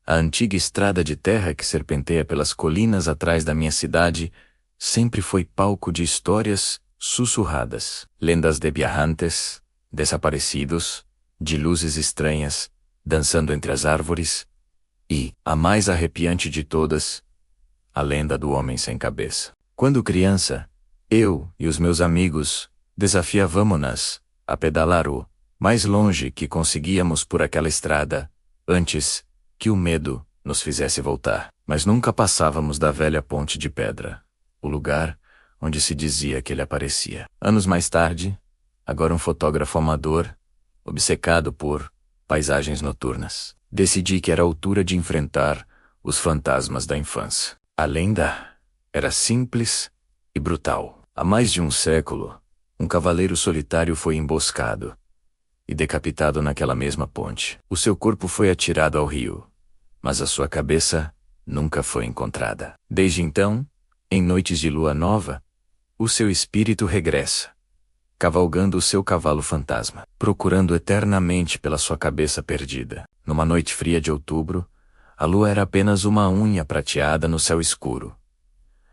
A antiga estrada de terra que serpenteia pelas colinas atrás da minha cidade sempre foi palco de histórias sussurradas, lendas de viajantes, desaparecidos, de luzes estranhas, dançando entre as árvores, e, a mais arrepiante de todas, a lenda do homem sem cabeça. Quando criança, eu e os meus amigos desafiávamo-nas a pedalar o mais longe que conseguíamos por aquela estrada, antes que o medo nos fizesse voltar. Mas nunca passávamos da velha ponte de pedra, o lugar onde se dizia que ele aparecia. Anos mais tarde, agora um fotógrafo amador, obcecado por paisagens noturnas, decidi que era a altura de enfrentar os fantasmas da infância. A lenda era simples e brutal. Há mais de um século, um cavaleiro solitário foi emboscado e decapitado naquela mesma ponte. O seu corpo foi atirado ao rio, mas a sua cabeça nunca foi encontrada. Desde então, em noites de lua nova, o seu espírito regressa, cavalgando o seu cavalo fantasma, procurando eternamente pela sua cabeça perdida. Numa noite fria de outubro, a lua era apenas uma unha prateada no céu escuro.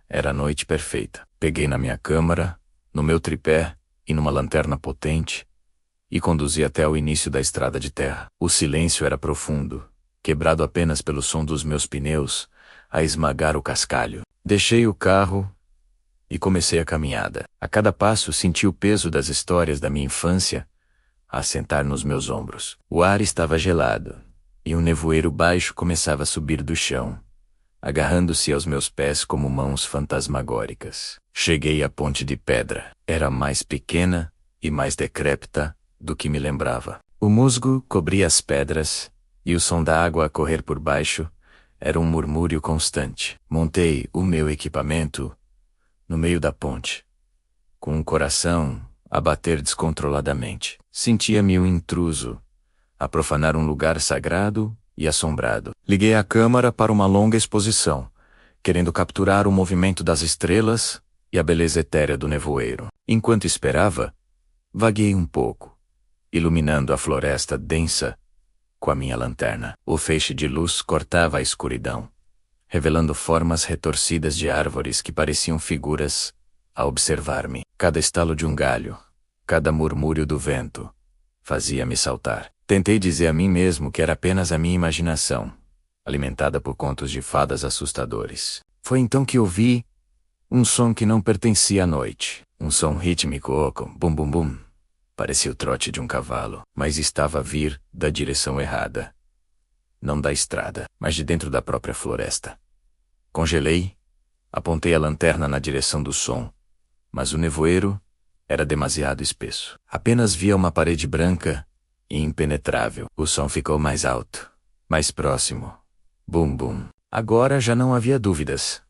Era a noite perfeita. Peguei na minha câmara, no meu tripé e numa lanterna potente, e conduzi até o início da estrada de terra. O silêncio era profundo, quebrado apenas pelo som dos meus pneus a esmagar o cascalho. Deixei o carro e comecei a caminhada. A cada passo senti o peso das histórias da minha infância a assentar nos meus ombros. O ar estava gelado, e um nevoeiro baixo começava a subir do chão, agarrando-se aos meus pés como mãos fantasmagóricas. Cheguei à ponte de pedra. Era mais pequena e mais decrépita do que me lembrava. O musgo cobria as pedras, e o som da água a correr por baixo era um murmúrio constante. Montei o meu equipamento no meio da ponte, com o coração a bater descontroladamente. Sentia-me um intruso a profanar um lugar sagrado e assombrado. Liguei a câmera para uma longa exposição, querendo capturar o movimento das estrelas e a beleza etérea do nevoeiro. Enquanto esperava, vaguei um pouco, iluminando a floresta densa com a minha lanterna. O feixe de luz cortava a escuridão, revelando formas retorcidas de árvores que pareciam figuras a observar-me. Cada estalo de um galho, cada murmúrio do vento, fazia-me saltar. Tentei dizer a mim mesmo que era apenas a minha imaginação, alimentada por contos de fadas assustadores. Foi então que ouvi um som que não pertencia à noite. Um som rítmico com bum bum bum. Parecia o trote de um cavalo, mas estava a vir da direção errada. Não da estrada, mas de dentro da própria floresta. Congelei, apontei a lanterna na direção do som, mas o nevoeiro era demasiado espesso. Apenas via uma parede branca e impenetrável. O som ficou mais alto, mais próximo. Bum bum. Agora já não havia dúvidas.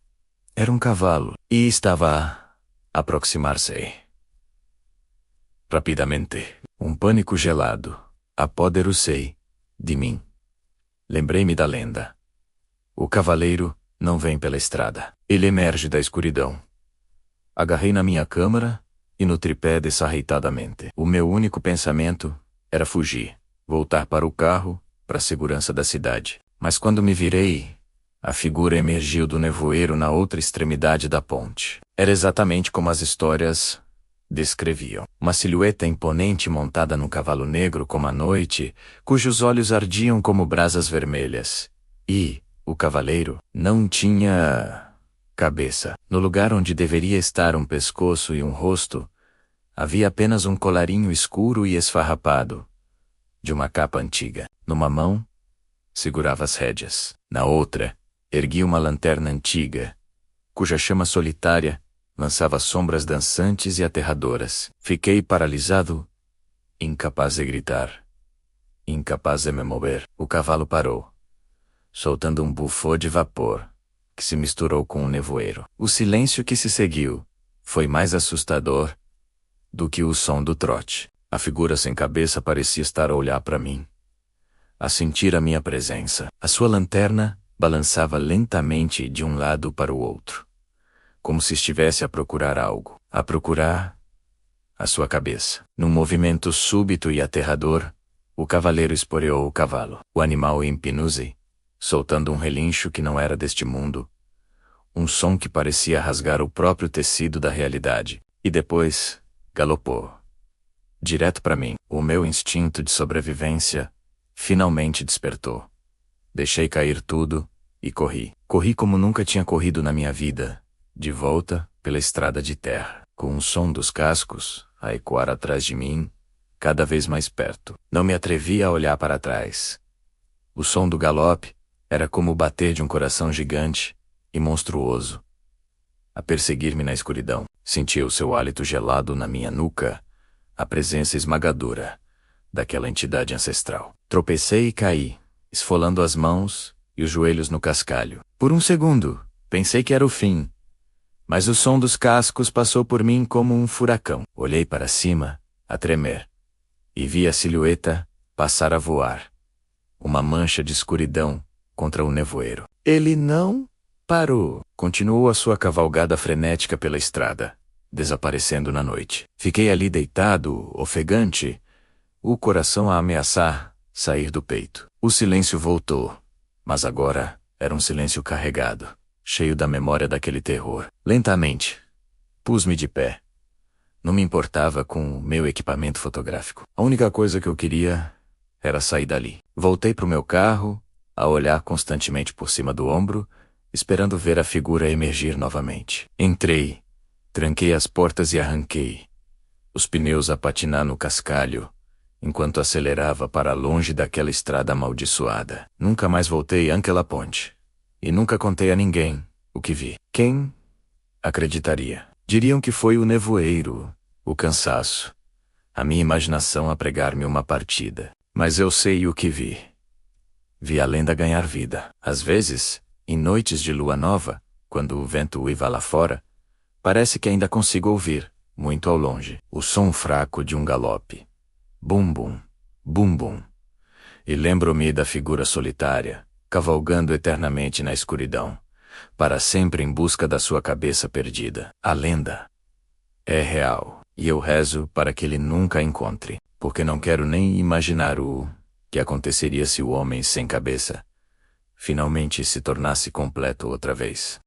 Era um cavalo, e estava a aproximar-se. Rapidamente, um pânico gelado apoderou-se de mim. Lembrei-me da lenda. O cavaleiro não vem pela estrada. Ele emerge da escuridão. Agarrei na minha câmara e no tripé desarreitadamente. O meu único pensamento era fugir, voltar para o carro, para a segurança da cidade. Mas quando me virei, a figura emergiu do nevoeiro na outra extremidade da ponte. Era exatamente como as histórias descreviam. Uma silhueta imponente montada num cavalo negro como a noite, cujos olhos ardiam como brasas vermelhas. E o cavaleiro não tinha cabeça. No lugar onde deveria estar um pescoço e um rosto, havia apenas um colarinho escuro e esfarrapado, de uma capa antiga. Numa mão, segurava as rédeas. Na outra, erguia uma lanterna antiga, cuja chama solitária lançava sombras dançantes e aterradoras. Fiquei paralisado, incapaz de gritar, incapaz de me mover. O cavalo parou, soltando um bufo de vapor, que se misturou com o nevoeiro. O silêncio que se seguiu foi mais assustador do que o som do trote. A figura sem cabeça parecia estar a olhar para mim, a sentir a minha presença. A sua lanterna balançava lentamente de um lado para o outro, como se estivesse a procurar algo. A procurar a sua cabeça. Num movimento súbito e aterrador, o cavaleiro esporeou o cavalo. O animal empinou-se, soltando um relincho que não era deste mundo, um som que parecia rasgar o próprio tecido da realidade, e depois galopou direto para mim. O meu instinto de sobrevivência finalmente despertou. Deixei cair tudo e corri. Corri como nunca tinha corrido na minha vida, de volta pela estrada de terra, com o som dos cascos a ecoar atrás de mim, cada vez mais perto. Não me atrevi a olhar para trás. O som do galope era como o bater de um coração gigante e monstruoso, a perseguir-me na escuridão. Sentia o seu hálito gelado na minha nuca, a presença esmagadora daquela entidade ancestral. Tropecei e caí, esfolando as mãos e os joelhos no cascalho. Por um segundo, pensei que era o fim, mas o som dos cascos passou por mim como um furacão. Olhei para cima, a tremer, e vi a silhueta passar a voar, uma mancha de escuridão contra o nevoeiro. Ele não parou. Continuou a sua cavalgada frenética pela estrada, desaparecendo na noite. Fiquei ali deitado, ofegante, o coração a ameaçar sair do peito. O silêncio voltou, mas agora era um silêncio carregado, cheio da memória daquele terror. Lentamente, pus-me de pé. Não me importava com o meu equipamento fotográfico. A única coisa que eu queria era sair dali. Voltei para o meu carro, a olhar constantemente por cima do ombro, esperando ver a figura emergir novamente. Entrei, tranquei as portas e arranquei, os pneus a patinar no cascalho, enquanto acelerava para longe daquela estrada amaldiçoada. Nunca mais voltei àquela ponte, e nunca contei a ninguém o que vi. Quem acreditaria? Diriam que foi o nevoeiro, o cansaço, a minha imaginação a pregar-me uma partida. Mas eu sei o que vi. Vi a lenda ganhar vida. Às vezes, em noites de lua nova, quando o vento uiva lá fora, parece que ainda consigo ouvir, muito ao longe, o som fraco de um galope. Bum bum, bum bum. E lembro-me da figura solitária, cavalgando eternamente na escuridão, para sempre em busca da sua cabeça perdida. A lenda é real, e eu rezo para que ele nunca a encontre, porque não quero nem imaginar o que aconteceria se o homem sem cabeça finalmente se tornasse completo outra vez.